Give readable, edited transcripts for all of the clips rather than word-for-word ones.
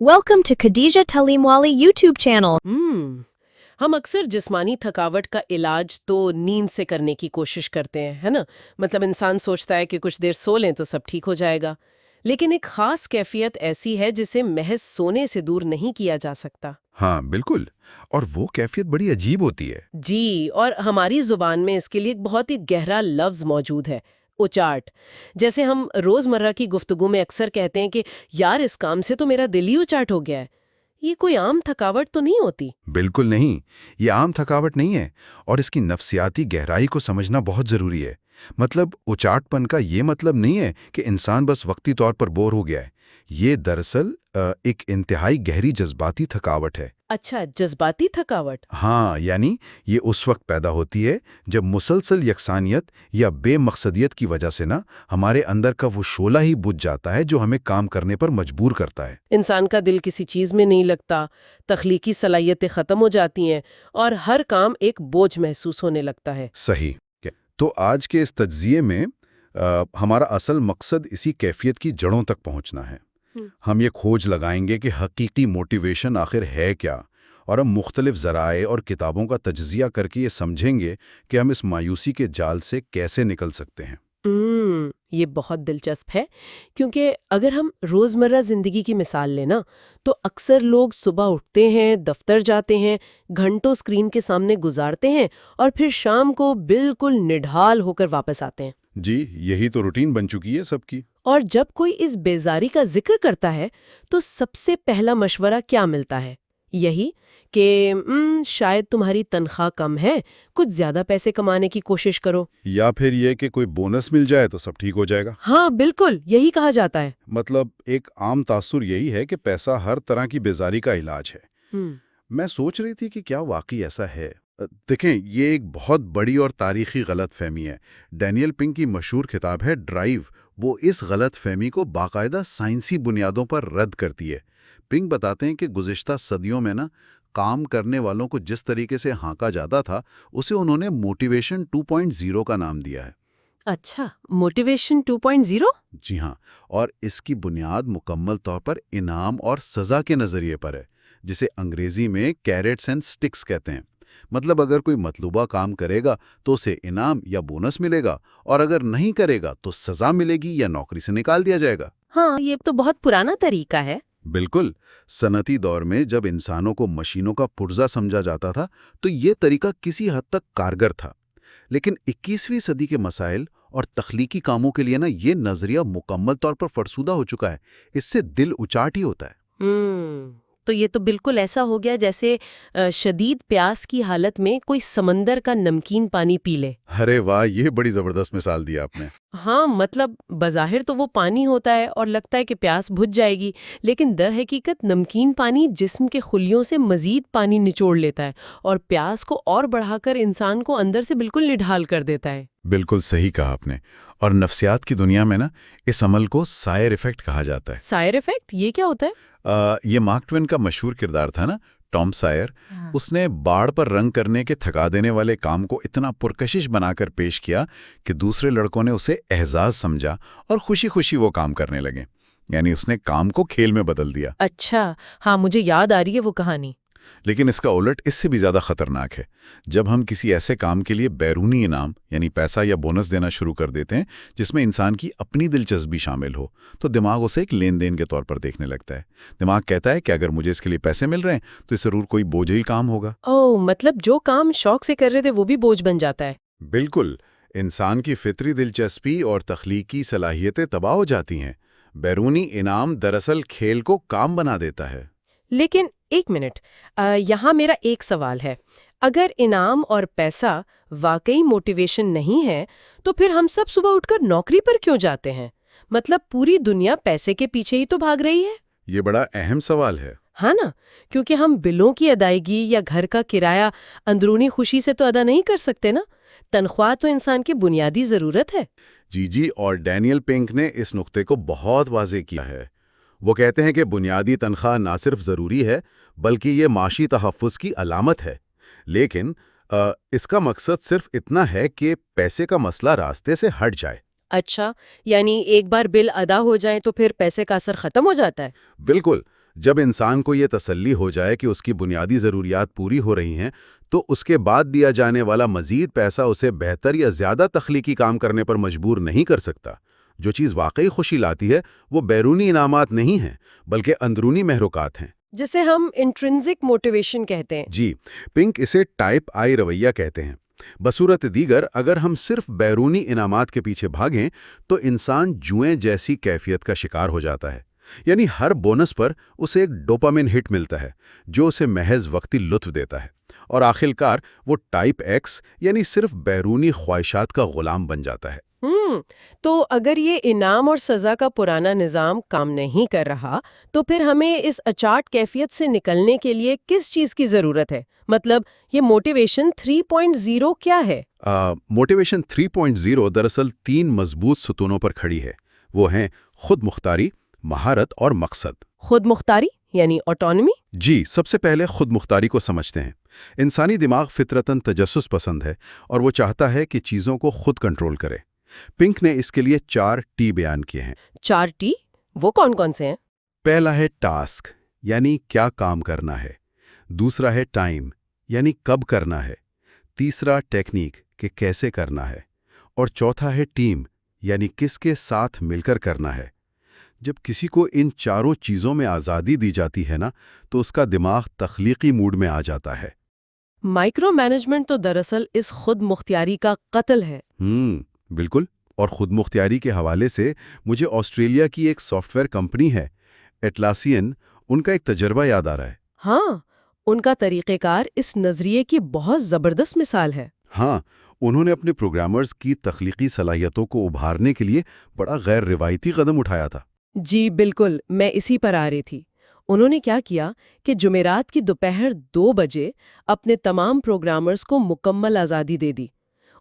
Welcome to Khadija Talimwali YouTube channel. ہم اکثر جسمانی تھکاوٹ کا علاج تو نیند سے کرنے کی کوشش کرتے ہیں، ہے نا؟ مطلب انسان سوچتا ہے کہ کچھ دیر سو لیں تو سب ٹھیک ہو جائے گا، لیکن ایک خاص کیفیت ایسی ہے جسے محض سونے سے دور نہیں کیا جا سکتا۔ ہاں بالکل، اور وہ کیفیت بڑی عجیب ہوتی ہے۔ جی، اور ہماری زبان میں اس کے لیے ایک بہت ہی گہرا لفظ موجود ہے، اچاٹ۔ جیسے ہم روزمرہ کی گفتگو میں اکثر کہتے ہیں کہ یار اس کام سے تو میرا دل ہی اچاٹ ہو گیا ہے۔ یہ کوئی عام تھکاوٹ تو نہیں ہوتی۔ بالکل نہیں، یہ عام تھکاوٹ نہیں ہے، اور اس کی نفسیاتی گہرائی کو سمجھنا بہت ضروری ہے۔ مطلب اچاٹ پن کا یہ مطلب نہیں ہے کہ انسان بس وقتی طور پر بور ہو گیا ہے۔ یہ دراصل ایک انتہائی گہری جذباتی تھکاوٹ ہے۔ اچھا، جذباتی تھکاوٹ۔ ہاں، یعنی یہ اس وقت پیدا ہوتی ہے جب مسلسل یکسانیت یا بے مقصدیت کی وجہ سے ہمارے اندر کا وہ شعلہ ہی بجھ جاتا ہے جو ہمیں کام کرنے پر مجبور کرتا ہے۔ انسان کا دل کسی چیز میں نہیں لگتا، تخلیقی صلاحیتیں ختم ہو جاتی ہیں اور ہر کام ایک بوجھ محسوس ہونے لگتا ہے۔ صحیح۔ تو آج کے اس تجزیے میں ہمارا اصل مقصد اسی کیفیت کی جڑوں تک پہنچنا ہے۔ ہم یہ کھوج لگائیں گے کہ حقیقی موٹیویشن آخر ہے کیا، اور ہم مختلف ذرائع اور کتابوں کا تجزیہ کر کے یہ سمجھیں گے کہ ہم اس مایوسی کے جال سے کیسے نکل سکتے ہیں۔ یہ بہت دلچسپ ہے، کیونکہ اگر ہم روزمرہ زندگی کی مثال لینا تو اکثر لوگ صبح اٹھتے ہیں، دفتر جاتے ہیں، گھنٹوں اسکرین کے سامنے گزارتے ہیں اور پھر شام کو بالکل نڈھال ہو کر واپس آتے ہیں۔ جی، یہی تو روٹین بن چکی ہے سب کی۔ اور جب کوئی اس بیزاری کا ذکر کرتا ہے تو سب سے پہلا مشورہ کیا ملتا ہے؟ یہی کہ شاید تمہاری تنخواہ کم ہے، کچھ زیادہ پیسے کمانے کی کوشش کرو، یا پھر یہ کہ کوئی بونس مل جائے تو سب ٹھیک ہو جائے گا۔ ہاں بالکل، یہی کہا جاتا ہے۔ مطلب ایک عام تاثر یہی ہے کہ پیسہ ہر طرح کی بیزاری کا علاج ہے۔ میں سوچ رہی تھی کہ کیا واقعی ایسا ہے؟ دیکھیں، یہ ایک بہت بڑی اور تاریخی غلط فہمی ہے۔ ڈینیل پنک کی مشہور کتاب ہے ڈرائیو، وہ اس غلط فہمی کو باقاعدہ سائنسی بنیادوں پر رد کرتی ہے۔ پنک بتاتے ہیں کہ گزشتہ صدیوں میں کام کرنے والوں کو جس طریقے سے ہانکا جاتا تھا، اسے انہوں نے موٹیویشن 2.0 کا نام دیا ہے۔ اچھا، موٹیویشن 2.0؟ جی ہاں، اور اس کی بنیاد مکمل طور پر انعام اور سزا کے نظریے پر ہے، جسے انگریزی میں کیرٹس اینڈ سٹکس کہتے ہیں۔ مطلب اگر کوئی مطلوبہ کام کرے گا تو اسے انعام یا بونس ملے گا، اور اگر نہیں کرے گا تو سزا ملے گی یا نوکری سے نکال دیا جائے گا۔ ہاں، یہ تو بہت پرانا طریقہ ہے۔ بالکل، صنعتی دور میں جب انسانوں کو مشینوں کا پرزہ سمجھا جاتا تھا تو یہ طریقہ کسی حد تک کارگر تھا، لیکن 21ویں صدی کے مسائل اور تخلیقی کاموں کے لیے یہ نظریہ مکمل طور پر فرسودہ ہو چکا ہے۔ اس سے دل اچاٹ ہی ہوتا ہے۔ تو یہ تو بالکل ایسا ہو گیا جیسے شدید پیاس کی حالت میں کوئی سمندر کا نمکین پانی پی لے۔ ارے واہ، یہ بڑی زبردست مثال دی آپ نے۔ ہاں، مطلب بظاہر تو وہ پانی ہوتا ہے اور لگتا ہے کہ پیاس بجھ جائے گی، لیکن در حقیقت نمکین پانی جسم کے خلیوں سے مزید پانی نچوڑ لیتا ہے اور پیاس کو اور بڑھا کر انسان کو اندر سے بالکل نڈھال کر دیتا ہے۔ بالکل صحیح کہا آپ نے، اور نفسیات کی دنیا میں اس عمل کو سائر ایفیکٹ کہا جاتا ہے۔ سائر ایفیکٹ یہ کیا ہوتا ہے؟ یہ مارک ٹوین کا مشہور کردار تھا ٹام سائر۔ اس نے باڑ پر رنگ کرنے کے تھکا دینے والے کام کو اتنا پرکشش بنا کر پیش کیا کہ دوسرے لڑکوں نے اسے اعزاز سمجھا اور خوشی خوشی وہ کام کرنے لگے، یعنی اس نے کام کو کھیل میں بدل دیا۔ اچھا، ہاں مجھے یاد آ رہی ہے وہ کہانی۔ لیکن اس کا الٹ اس سے بھی زیادہ خطرناک ہے۔ جب ہم کسی ایسے کام کے لیے بیرونی انعام یعنی پیسہ یا بونس دینا شروع کر دیتے ہیں جس میں انسان کی اپنی دلچسپی شامل ہو، تو دماغ اسے ایک لین دین کے طور پر دیکھنے لگتا ہے۔ دماغ کہتا ہے کہ اگر مجھے اس کے لیے پیسے مل رہے ہیں تو ضرور کوئی بوجھل کام ہوگا۔ مطلب جو کام شوق سے کر رہے تھے وہ بھی بوجھ بن جاتا ہے۔ بالکل، انسان کی فطری دلچسپی اور تخلیقی صلاحیتیں تباہ ہو جاتی ہیں۔ بیرونی انعام دراصل کھیل کو کام بنا دیتا ہے۔ لیکن ایک منٹ، یہاں میرا ایک سوال ہے۔ اگر انعام اور پیسہ واقعی موٹیویشن نہیں ہے تو پھر ہم سب صبح اٹھ کر نوکری پر کیوں جاتے ہیں؟ مطلب پوری دنیا پیسے کے پیچھے ہی تو بھاگ رہی ہے۔ یہ بڑا اہم سوال ہے۔ ہاں نا، کیونکہ ہم بلوں کی ادائیگی یا گھر کا کرایہ اندرونی خوشی سے تو ادا نہیں کر سکتے نا۔ تنخواہ تو انسان کی بنیادی ضرورت ہے۔ جی، اور ڈینیل پنک نے اس نقطے کو بہت واضح کیا ہے۔ وہ کہتے ہیں کہ بنیادی تنخواہ نہ صرف ضروری ہے بلکہ یہ معاشی تحفظ کی علامت ہے، لیکن اس کا مقصد صرف اتنا ہے کہ پیسے کا مسئلہ راستے سے ہٹ جائے۔ اچھا، یعنی ایک بار بل ادا ہو جائیں تو پھر پیسے کا اثر ختم ہو جاتا ہے؟ بالکل، جب انسان کو یہ تسلی ہو جائے کہ اس کی بنیادی ضروریات پوری ہو رہی ہیں تو اس کے بعد دیا جانے والا مزید پیسہ اسے بہتر یا زیادہ تخلیقی کام کرنے پر مجبور نہیں کر سکتا۔ جو چیز واقعی خوشی لاتی ہے وہ بیرونی انعامات نہیں ہیں بلکہ اندرونی محرکات ہیں، جسے ہم انٹرنزک موٹیویشن کہتے ہیں۔ جی، پنک اسے ٹائپ آئی رویہ کہتے ہیں۔ بصورت دیگر اگر ہم صرف بیرونی انعامات کے پیچھے بھاگیں تو انسان جوئیں جیسی کیفیت کا شکار ہو جاتا ہے، یعنی ہر بونس پر اسے ایک ڈوپامن ہٹ ملتا ہے جو اسے محض وقتی لطف دیتا ہے، اور آخرکار وہ ٹائپ ایکس یعنی صرف بیرونی خواہشات کا غلام بن جاتا ہے۔ تو اگر یہ انعام اور سزا کا پرانا نظام کام نہیں کر رہا تو پھر ہمیں اس اچاٹ کیفیت سے نکلنے کے لیے کس چیز کی ضرورت ہے؟ مطلب یہ موٹیویشن 3.0 کیا ہے؟ موٹیویشن 3.0 دراصل 3 مضبوط ستونوں پر کھڑی ہے۔ وہ ہیں خود مختاری، مہارت اور مقصد۔ خود مختاری یعنی آٹونومی؟ جی، سب سے پہلے خود مختاری کو سمجھتے ہیں۔ انسانی دماغ فطرتاً تجسس پسند ہے اور وہ چاہتا ہے کہ چیزوں کو خود کنٹرول کرے۔ پنک نے اس کے لیے 4 ٹی بیان کیے ہیں۔ 4 ٹی وہ کون کون سے ہیں؟ پہلا ہے ٹاسک، یعنی کیا کام کرنا ہے۔ دوسرا ہے ٹائم، یعنی کب کرنا ہے۔ تیسرا ٹیکنیک، کہ کیسے کرنا ہے۔ اور چوتھا ہے ٹیم، یعنی کس کے ساتھ مل کر کرنا ہے۔ جب کسی کو ان چاروں چیزوں میں آزادی دی جاتی ہے نا تو اس کا دماغ تخلیقی موڈ میں آ جاتا ہے۔ مائکرو مینجمنٹ تو دراصل اس خود مختاری کا قتل ہے۔ بالکل، اور خود مختاری کے حوالے سے مجھے آسٹریلیا کی ایک سافٹ ویئر کمپنی ہے ایٹلاسین، ان کا ایک تجربہ یاد آ رہا ہے۔ ہاں، ان کا طریقہ کار اس نظریے کی بہت زبردست مثال ہے۔ ہاں، انہوں نے اپنے پروگرامرز کی تخلیقی صلاحیتوں کو ابھارنے کے لیے بڑا غیر روایتی قدم اٹھایا تھا۔ جی بالکل، میں اسی پر آ رہی تھی۔ انہوں نے کیا کیا کہ جمعرات کی دوپہر 2 بجے اپنے تمام پروگرامرز کو مکمل آزادی دے دی۔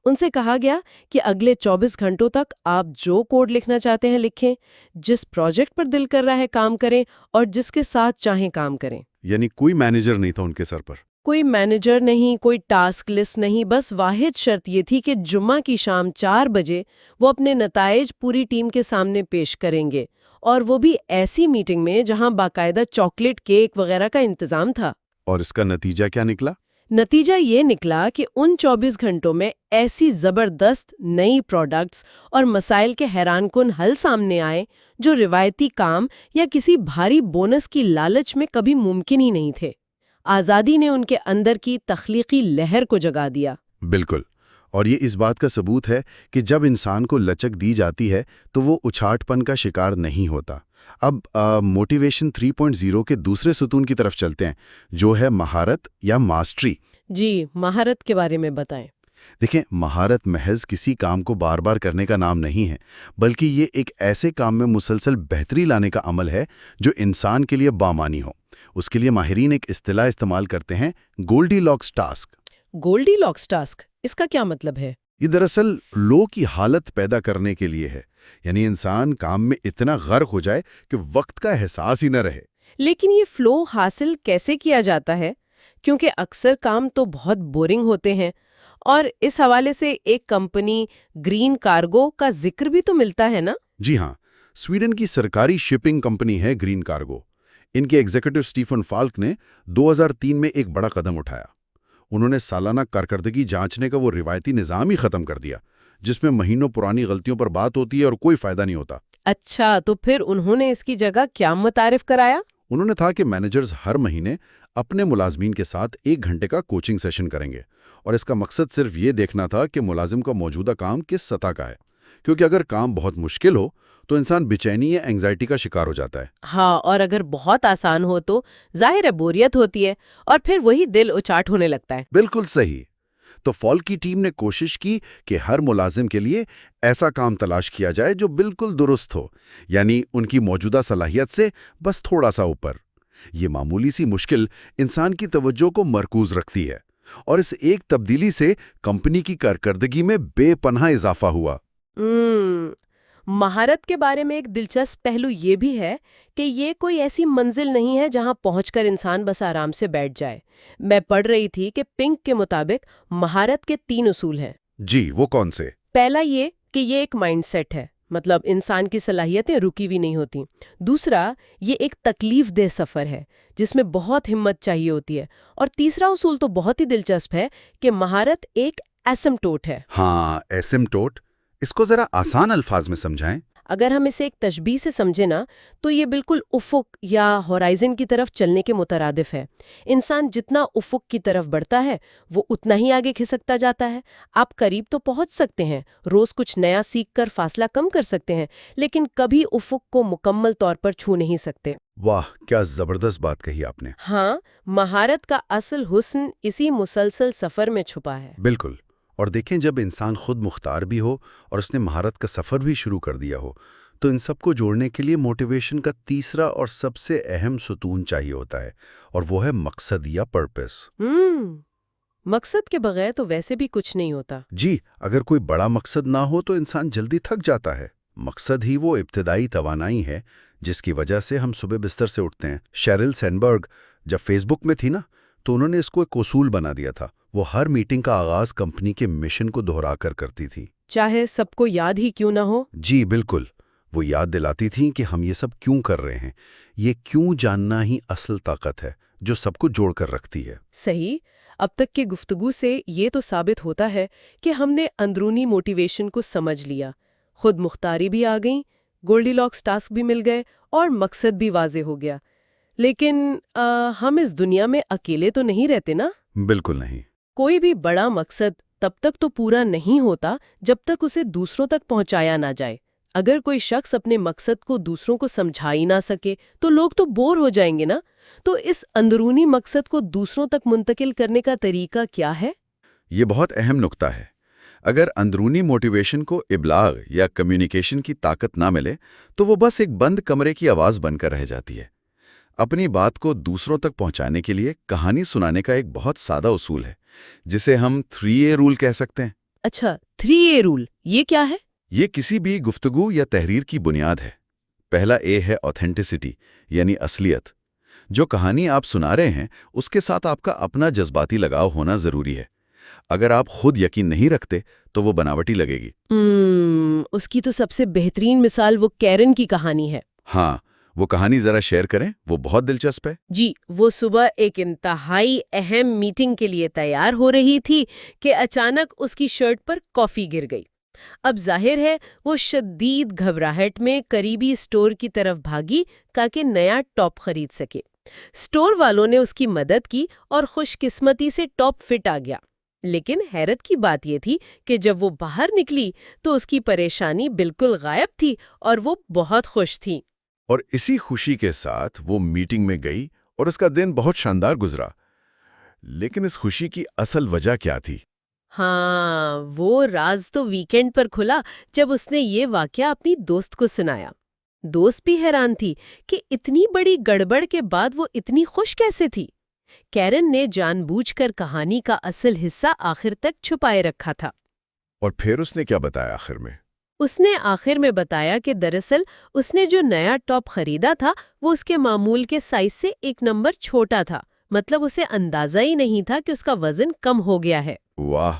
ان سے کہا گیا کہ اگلے 24 گھنٹوں تک آپ جو کوڈ لکھنا چاہتے ہیں لکھیں، جس پروجیکٹ پر دل کر رہا ہے کام کریں اور جس کے ساتھ چاہیں کام کریں۔ یعنی کوئی مینیجر نہیں تھا ان کے سر پر؟ کوئی مینیجر نہیں، کوئی ٹاسک لسٹ نہیں، بس واحد شرط یہ تھی کہ جمعہ کی شام 4 بجے وہ اپنے نتائج پوری ٹیم کے سامنے پیش کریں گے، اور وہ بھی ایسی میٹنگ میں جہاں باقاعدہ چاکلیٹ کیک وغیرہ کا انتظام تھا۔ اور اس کا نتیجہ کیا نکلا؟ نتیجہ یہ نکلا کہ ان 24 گھنٹوں میں ایسی زبردست نئی پروڈکٹس اور مسائل کے حیران کن حل سامنے آئے جو روایتی کام یا کسی بھاری بونس کی لالچ میں کبھی ممکن ہی نہیں تھے۔ آزادی نے ان کے اندر کی تخلیقی لہر کو جگا دیا۔ بالکل، اور یہ اس بات کا ثبوت ہے کہ جب انسان کو لچک دی جاتی ہے تو وہ اچھاٹ پن کا شکار نہیں ہوتا۔ اب موٹیویشن 3.0 کے دوسرے ستون کی طرف چلتے ہیں، جو ہے مہارت یا ماسٹری۔ جی، مہارت کے بارے میں بتائیں۔ دیکھیں، مہارت محض کسی کام کو بار بار کرنے کا نام نہیں ہے، بلکہ یہ ایک ایسے کام میں مسلسل بہتری لانے کا عمل ہے جو انسان کے لیے بامانی ہو۔ اس کے لیے ماہرین ایک اصطلاح استعمال کرتے ہیں، گولڈی لاکس ٹاسک۔ گولڈی لاکس ٹاسک، اس کا کیا مطلب ہے؟ یہ دراصل لو کی حالت پیدا کرنے کے لیے ہے، یعنی انسان کام میں اتنا غرق ہو جائے کہ وقت کا احساس ہی نہ رہے۔ لیکن یہ فلو حاصل کیسے کیا جاتا ہے؟ کیونکہ اکثر کام تو بہت بورنگ ہوتے ہیں، اور اس حوالے سے ایک کمپنی گرین کارگو کا ذکر بھی تو ملتا ہے نا؟ جی ہاں، سویڈن کی سرکاری شپنگ کمپنی ہے گرین کارگو۔ ان کے ایگزیکٹو اسٹیفن فالک نے 2003 میں ایک بڑا قدم اٹھایا۔ انہوں نے سالانہ کارکردگی جانچنے کا وہ روایتی نظام ہی ختم کر دیا جس میں مہینوں پرانی غلطیوں پر بات ہوتی ہے اور کوئی فائدہ نہیں ہوتا۔ اچھا، تو پھر انہوں نے اس کی جگہ کیا متعارف کرایا؟ انہوں نے تھا کہ مینیجرز ہر مہینے اپنے ملازمین کے ساتھ 1 گھنٹے کا کوچنگ سیشن کریں گے، اور اس کا مقصد صرف یہ دیکھنا تھا کہ ملازم کا موجودہ کام کس سطح کا ہے، کیونکہ اگر کام بہت مشکل ہو تو انسان بے چینی یا اینگزائٹی کا شکار ہو جاتا ہے۔ ہاں، اور اگر بہت آسان ہو تو ظاہر ہے بوریت ہوتی ہے، اور پھر وہی دل اچاٹ ہونے لگتا ہے۔ بالکل صحیح۔ تو فالک کی ٹیم نے کوشش کی کہ ہر ملازم کے لیے ایسا کام تلاش کیا جائے جو بالکل درست ہو، یعنی ان کی موجودہ صلاحیت سے بس تھوڑا سا اوپر۔ یہ معمولی سی مشکل انسان کی توجہ کو مرکوز رکھتی ہے، اور اس ایک تبدیلی سے کمپنی کی کارکردگی میں بے پناہ اضافہ ہوا۔ مہارت کے بارے میں ایک دلچسپ پہلو یہ بھی ہے کہ یہ کوئی ایسی منزل نہیں ہے جہاں پہنچ کر انسان بس آرام سے بیٹھ جائے۔ میں پڑھ رہی تھی کہ پنک کے مطابق مہارت کے 3 اصول ہیں۔ جی، وہ کون سے؟ پہلا یہ کہ یہ ایک مائنڈ سیٹ ہے، مطلب انسان کی صلاحیتیں رکی ہوئی نہیں ہوتی. دوسرا، یہ ایک تکلیف دہ سفر ہے جس میں بہت ہمت چاہیے ہوتی ہے. اور تیسرا اصول تو بہت ہی دلچسپ ہے کہ مہارت ایک ایسمٹوٹ ہے. ہاں، ایسمٹوٹ. اس کو ذرا آسان الفاظ میں سمجھائیں. اگر ہم اسے ایک تشبیہ سے سمجھیں نا تو یہ بالکل افق یا ہورائزن کی طرف چلنے کے مترادف ہے. انسان جتنا افق کی طرف بڑھتا ہے وہ اتنا ہی آگے کھسکتا جاتا ہے. آپ قریب تو پہنچ سکتے ہیں، روز کچھ نیا سیکھ کر فاصلہ کم کر سکتے ہیں، لیکن کبھی افق کو مکمل طور پر چھو نہیں سکتے. واہ، کیا زبردست بات کہی آپ نے. ہاں، مہارت کا اصل حسن اسی مسلسل سفر میں چھپا ہے. بالکل. اور دیکھیں، جب انسان خود مختار بھی ہو اور اس نے مہارت کا سفر بھی شروع کر دیا ہو تو ان سب کو جوڑنے کے لیے موٹیویشن کا تیسرا اور سب سے اہم ستون چاہیے ہوتا ہے، اور وہ ہے مقصد یا پرپس. مقصد کے بغیر تو ویسے بھی کچھ نہیں ہوتا. جی، اگر کوئی بڑا مقصد نہ ہو تو انسان جلدی تھک جاتا ہے. مقصد ہی وہ ابتدائی توانائی ہے جس کی وجہ سے ہم صبح بستر سے اٹھتے ہیں. شیرل سینبرگ جب فیس بک میں تھی نا تو انہوں نے اس کو ایک اصول بنا دیا تھا. وہ ہر میٹنگ کا آغاز کمپنی کے مشن کو دہرا کر کرتی تھی، چاہے سب کو یاد ہی کیوں نہ ہو. جی بالکل. وہ یاد دلاتی تھیں کہ ہم یہ سب کیوں کر رہے ہیں. یہ کیوں جاننا ہی اصل طاقت ہے جو سب کو جوڑ کر رکھتی ہے. صحیح. اب تک کی گفتگو سے یہ تو ثابت ہوتا ہے کہ ہم نے اندرونی موٹیویشن کو سمجھ لیا، خود مختاری بھی آ گئی، گولڈی لاکس ٹاسک بھی مل گئے اور مقصد بھی واضح ہو گیا. لیکن ہم اس دنیا میں اکیلے تو نہیں رہتے نا؟ بالکل نہیں. کوئی بھی بڑا مقصد تب تک تو پورا نہیں ہوتا جب تک اسے دوسروں تک پہنچایا نہ جائے. اگر کوئی شخص اپنے مقصد کو دوسروں کو سمجھا ہی نہ سکے تو لوگ تو بور ہو جائیں گے نا. تو اس اندرونی مقصد کو دوسروں تک منتقل کرنے کا طریقہ کیا ہے؟ یہ بہت اہم نکتہ ہے. اگر اندرونی موٹیویشن کو ابلاغ یا کمیونیکیشن کی طاقت نہ ملے تو وہ بس ایک بند کمرے کی آواز بن کر رہ جاتی ہے. اپنی بات کو دوسروں تک پہنچانے کے لیے کہانی سنانے کا ایک بہت سادہ اصول ہے جسے ہم 3A رول کہہ سکتے ہیں. اچھا، 3A رول یہ کیا ہے؟ یہ کسی بھی گفتگو یا تحریر کی بنیاد ہے. پہلا A ہے آتھینٹسٹی، یعنی اصلیت. جو کہانی آپ سنا رہے ہیں اس کے ساتھ آپ کا اپنا جذباتی لگاؤ ہونا ضروری ہے. اگر آپ خود یقین نہیں رکھتے تو وہ بناوٹی لگے گی. اس کی تو سب سے بہترین مثال وہ کیرن کی کہانی ہے. ہاں، وہ کہانی ذرا شیئر کریں، وہ بہت دلچسپ ہے. جی، وہ صبح ایک انتہائی اہم میٹنگ کے لیے تیار ہو رہی تھی کہ اچانک اس کی شرٹ پر کافی گر گئی. اب ظاہر ہے وہ شدید گھبراہٹ میں قریبی اسٹور کی طرف بھاگی تاکہ نیا ٹاپ خرید سکے. اسٹور والوں نے اس کی مدد کی اور خوش قسمتی سے ٹاپ فٹ آ گیا. لیکن حیرت کی بات یہ تھی کہ جب وہ باہر نکلی تو اس کی پریشانی بالکل غائب تھی اور وہ بہت خوش تھی. اور اسی خوشی کے ساتھ وہ میٹنگ میں گئی اور اس کا دن بہت شاندار گزرا. لیکن اس خوشی کی اصل وجہ کیا تھی؟ ہاں، وہ راز تو ویکینڈ پر کھلا جب اس نے یہ واقعہ اپنی دوست کو سنایا. دوست بھی حیران تھی کہ اتنی بڑی گڑبڑ کے بعد وہ اتنی خوش کیسے تھی. کیرن نے جان بوجھ کر کہانی کا اصل حصہ آخر تک چھپائے رکھا تھا. اور پھر اس نے کیا بتایا آخر میں؟ اس نے آخر میں بتایا کہ دراصل اس نے جو نیا ٹاپ خریدا تھا وہ اس کے معمول کے سائز سے 1 نمبر چھوٹا تھا. مطلب اسے اندازہ ہی نہیں تھا کہ اس کا وزن کم ہو گیا ہے. واہ!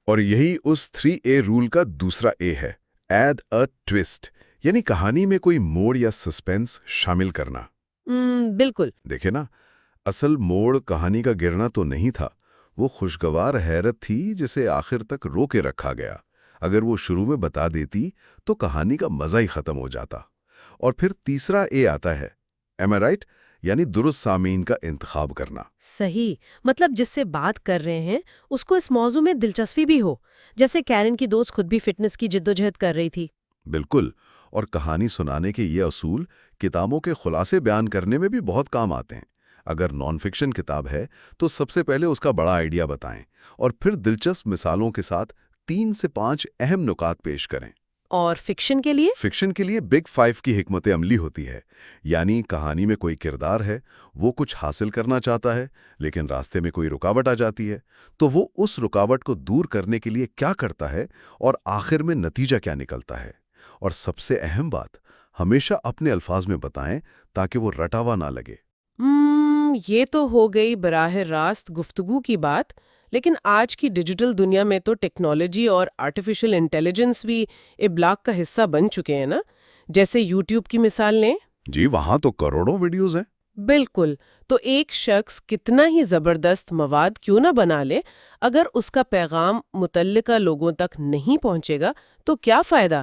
اور یہی اس 3A رول کا دوسرا A ہے، ایڈ اے ٹویسٹ، یعنی کہانی میں کوئی موڑ یا سسپینس شامل کرنا. بالکل. دیکھیں نا، اصل موڑ کہانی کا گرنا تو نہیں تھا، وہ خوشگوار حیرت تھی جسے آخر تک رو کے رکھا گیا. اگر وہ شروع میں بتا دیتی تو کہانی کا مزہ ہی ختم ہو جاتا. اور پھر تیسرا A آتا ہے، ایم آئی رائٹ، یعنی درست سامعین کا انتخاب کرنا. صحیح. مطلب جس سے بات کر رہے ہیں اس کو اس موضوع میں دلچسپی بھی ہو، جیسے کیرن کی دوست خود بھی فٹنس کی جدوجہد کر رہی تھی. بالکل. اور کہانی سنانے کے یہ اصول کتابوں کے خلاصے بیان کرنے میں بھی بہت کام آتے ہیں. اگر نان فکشن کتاب ہے تو سب سے پہلے اس کا بڑا آئیڈیا بتائیں اور پھر دلچسپ مثالوں کے ساتھ 3 سے 5 اہم نکات پیش کریں. اور فکشن کے لیے؟ فکشن کے لیے بگ 5 کی حکمت عملی ہوتی ہے. یعنی کہانی میں کوئی کردار ہے، وہ کچھ حاصل کرنا چاہتا ہے لیکن راستے میں کوئی رکاوٹ آ جاتی ہے، تو وہ اس رکاوٹ کو دور کرنے کے لیے کیا کرتا ہے اور آخر میں نتیجہ کیا نکلتا ہے. اور سب سے اہم بات، ہمیشہ اپنے الفاظ میں بتائیں تاکہ وہ رٹاوا نہ لگے. یہ تو ہو گئی براہ راست گفتگو کی بات، لیکن آج کی ڈیجیٹل دنیا میں تو ٹیکنالوجی اور آرٹیفیشل انٹیلیجنس بھی ابلاغ کا حصہ بن چکے ہیں نا، جیسے یوٹیوب کی مثال لیں۔ جی، وہاں تو کروڑوں ویڈیوز ہیں۔ بالکل، تو ایک شخص کتنا ہی زبردست مواد کیوں نہ بنا لے، اگر اس کا پیغام متعلقہ لوگوں تک نہیں پہنچے گا تو کیا فائدہ؟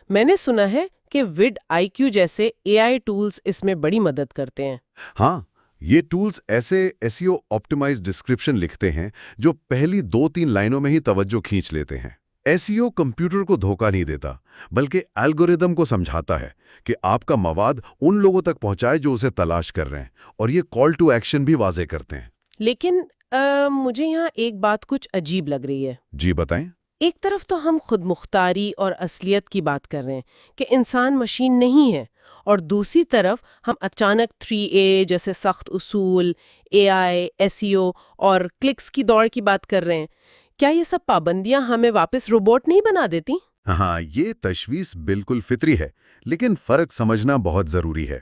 میں نے سنا ہے کہ وڈ آئی کیو جیسے اے آئی ٹولز اس میں بڑی مدد کرتے ہیں۔ ہاں، یہ ٹولز ایسے ایسیو آپٹیمائز ڈسکرپشن لکھتے ہیں جو پہلی 2-3 لائنوں میں ہی توجہ کھینچ لیتے ہیں۔ ایسیو کمپیوٹر کو دھوکہ نہیں دیتا، بلکہ الگوریدم کو سمجھاتا ہے کہ آپ کا مواد ان لوگوں تک پہنچائے جو اسے تلاش کر رہے ہیں، اور یہ کال ٹو ایکشن بھی واضح کرتے ہیں۔ لیکن مجھے یہاں ایک بات کچھ عجیب لگ رہی ہے۔ جی بتائیں۔ ایک طرف تو ہم خود مختاری اور اصلیت کی بات کر رہے ہیں کہ انسان مشین نہیں ہے، اور دوسری طرف ہم اچانک 3A جیسے سخت اصول، AI، SEO اور کلکس کی دوڑ کی بات کر رہے ہیں۔ کیا یہ سب پابندیاں ہمیں واپس روبوٹ نہیں بنا دیتی؟ ہاں، یہ تشویش بالکل فطری ہے، لیکن فرق سمجھنا بہت ضروری ہے۔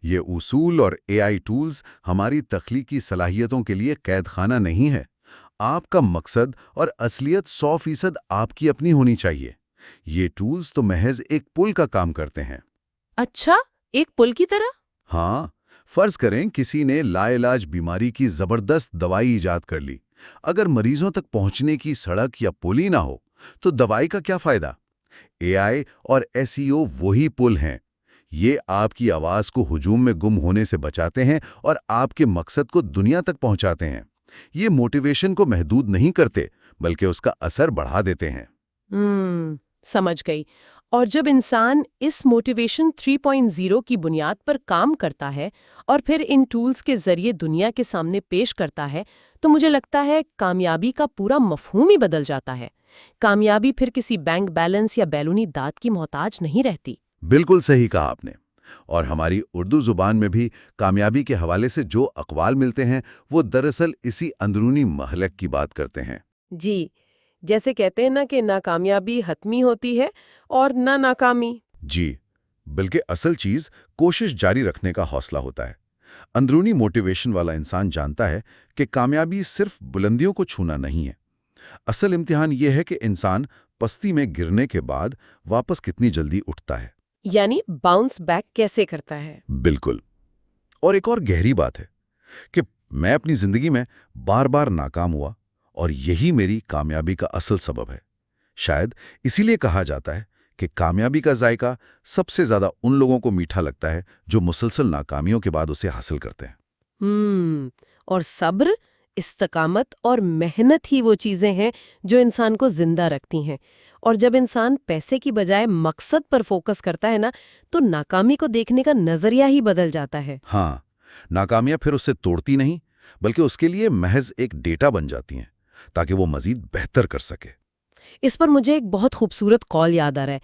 یہ اصول اور AI ٹولز ہماری تخلیقی صلاحیتوں کے لیے قید خانہ نہیں ہے۔ آپ کا مقصد اور اصلیت 100% آپ کی اپنی ہونی چاہیے۔ یہ ٹولز تو محض ایک پل کا کام کرتے ہیں۔ اچھا، ایک پل کی طرح؟ ہاں، فرض کریں کسی نے لا علاج بیماری کی زبردست دوائی ایجاد کر لی۔ اگر مریضوں تک پہنچنے کی سڑک یا پل ہی نہ ہو تو دوائی کا کیا فائدہ؟ AI اور SEO وہی پل ہیں۔ یہ آپ کی آواز کو ہجوم میں گم ہونے سے بچاتے ہیں اور آپ کے مقصد کو دنیا تک پہنچاتے ہیں۔ یہ موٹیویشن کو محدود نہیں کرتے، بلکہ اس کا اثر بڑھا دیتے ہیں۔ سمجھ گئی۔ اور جب انسان اس موٹیویشن 3.0 کی بنیاد پر کام کرتا ہے اور پھر ان ٹولز کے ذریعے دنیا کے سامنے پیش کرتا ہے، تو مجھے لگتا ہے کامیابی کا پورا مفہوم ہی بدل جاتا ہے۔ کامیابی پھر کسی بینک بیلنس یا بیرونی داد کی محتاج نہیں رہتی۔ بالکل صحیح کہا آپ نے۔ اور ہماری اردو زبان میں بھی کامیابی کے حوالے سے جو اقوال ملتے ہیں وہ دراصل اسی اندرونی مہلک کی بات کرتے ہیں۔ جی، جیسے کہتے ہیں نا کہ ناکامیابی حتمی ہوتی ہے اور نہ ناکامی۔ جی، بلکہ اصل چیز کوشش جاری رکھنے کا حوصلہ ہوتا ہے۔ اندرونی موٹیویشن والا انسان جانتا ہے کہ کامیابی صرف بلندیوں کو چھونا نہیں ہے۔ اصل امتحان یہ ہے کہ انسان پستی میں گرنے کے بعد واپس کتنی جلدی اٹھتا ہے۔ یعنی باؤنس بیک کیسے کرتا ہے؟ بالکل۔ اور ایک اور گہری بات ہے کہ میں اپنی زندگی میں بار بار ناکام ہوا، اور یہی میری کامیابی کا اصل سبب ہے۔ شاید اسی لیے کہا جاتا ہے کہ کامیابی کا ذائقہ سب سے زیادہ ان لوگوں کو میٹھا لگتا ہے جو مسلسل ناکامیوں کے بعد اسے حاصل کرتے ہیں۔ اور صبر، استقامت اور محنت ہی وہ چیزیں ہیں جو انسان کو زندہ رکھتی ہیں۔ اور جب انسان پیسے کی بجائے مقصد پر فوکس کرتا ہے نا، تو ناکامی کو دیکھنے کا نظریہ ہی بدل جاتا ہے۔ ہاں، ناکامیاں پھر اسے توڑتی نہیں، بلکہ اس کے لیے محض ایک ڈیٹا بن جاتی ہیں تاکہ وہ مزید بہتر کر سکے۔ اس پر مجھے ایک بہت خوبصورت قول یاد آ رہا ہے۔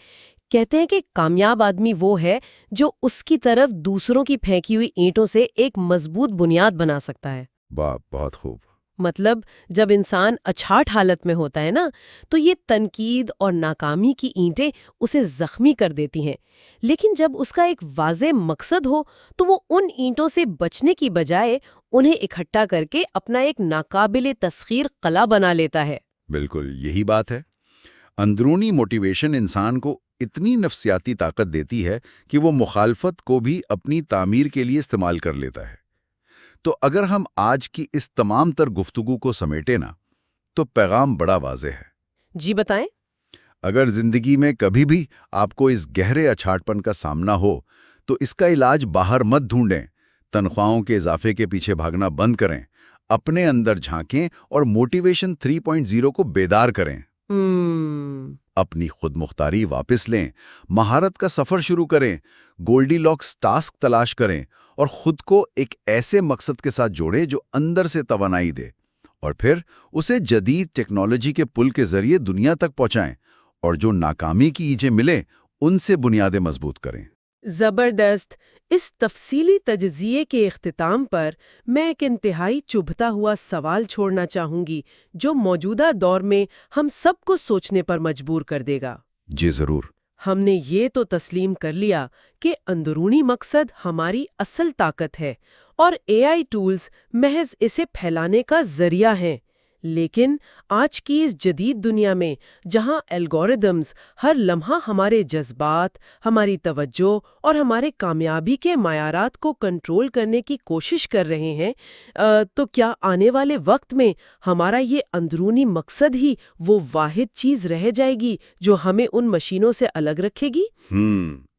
کہتے ہیں کہ کامیاب آدمی وہ ہے جو اس کی طرف دوسروں کی پھینکی ہوئی اینٹوں سے ایک مضبوط بنیاد بنا سکتا ہے۔ واہ، بہت خوب۔ مطلب جب انسان اچھاٹ حالت میں ہوتا ہے نا، تو یہ تنقید اور ناکامی کی اینٹیں اسے زخمی کر دیتی ہیں، لیکن جب اس کا ایک واضح مقصد ہو تو وہ ان اینٹوں سے بچنے کی بجائے انہیں اکٹھا کر کے اپنا ایک ناقابل تسخیر قلعہ بنا لیتا ہے۔ بالکل یہی بات ہے۔ اندرونی موٹیویشن انسان کو اتنی نفسیاتی طاقت دیتی ہے کہ وہ مخالفت کو بھی اپنی تعمیر کے لیے استعمال کر لیتا ہے۔ تو اگر ہم آج کی اس تمام تر گفتگو کو سمیٹیں نا، تو پیغام بڑا واضح ہے۔ جی بتائیں۔ اگر زندگی میں کبھی بھی آپ کو اس گہرے اچھاٹپن کا سامنا ہو تو اس کا علاج باہر مت ڈھونڈیں، تنخواہوں کے اضافے کے پیچھے بھاگنا بند کریں، اپنے اندر جھانکیں اور موٹیویشن 3.0 کو بیدار کریں۔ اپنی خود مختاری واپس لیں، مہارت کا سفر شروع کریں، گولڈی لاکس ٹاسک تلاش کریں اور خود کو ایک ایسے مقصد کے ساتھ جوڑیں جو اندر سے توانائی دے، اور پھر اسے جدید ٹیکنالوجی کے پل کے ذریعے دنیا تک پہنچائیں، اور جو ناکامی کی ایجیں ملیں ان سے بنیادیں مضبوط کریں۔ زبردست۔ اس تفصیلی تجزیے کے اختتام پر میں ایک انتہائی چبھتا ہوا سوال چھوڑنا چاہوں گی جو موجودہ دور میں ہم سب کو سوچنے پر مجبور کر دے گا۔ جی ضرور۔ ہم نے یہ تو تسلیم کر لیا کہ اندرونی مقصد ہماری اصل طاقت ہے اور AI ٹولز محض اسے پھیلانے کا ذریعہ ہیں، لیکن آج کی اس جدید دنیا میں جہاں الگوریدمز ہر لمحہ ہمارے جذبات، ہماری توجہ اور ہمارے کامیابی کے معیارات کو کنٹرول کرنے کی کوشش کر رہے ہیں، تو کیا آنے والے وقت میں ہمارا یہ اندرونی مقصد ہی وہ واحد چیز رہ جائے گی جو ہمیں ان مشینوں سے الگ رکھے گی؟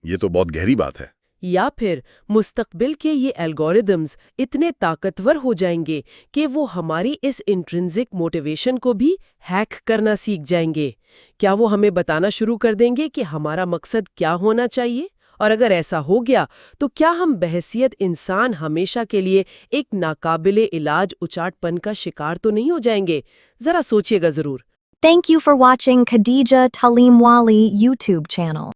یہ تو بہت گہری بات ہے۔ یا پھر مستقبل کے یہ الگوریدمز اتنے طاقتور ہو جائیں گے کہ وہ ہماری اس انٹرنزک موٹیویشن کو بھی ہیک کرنا سیکھ جائیں گے؟ کیا وہ ہمیں بتانا شروع کر دیں گے کہ ہمارا مقصد کیا ہونا چاہیے؟ اور اگر ایسا ہو گیا تو کیا ہم بحیثیت انسان ہمیشہ کے لیے ایک ناقابل علاج اچاٹ پن کا شکار تو نہیں ہو جائیں گے؟ ذرا سوچیے گا ضرور۔ Thank you for watching Khadija Talimwali YouTube channel.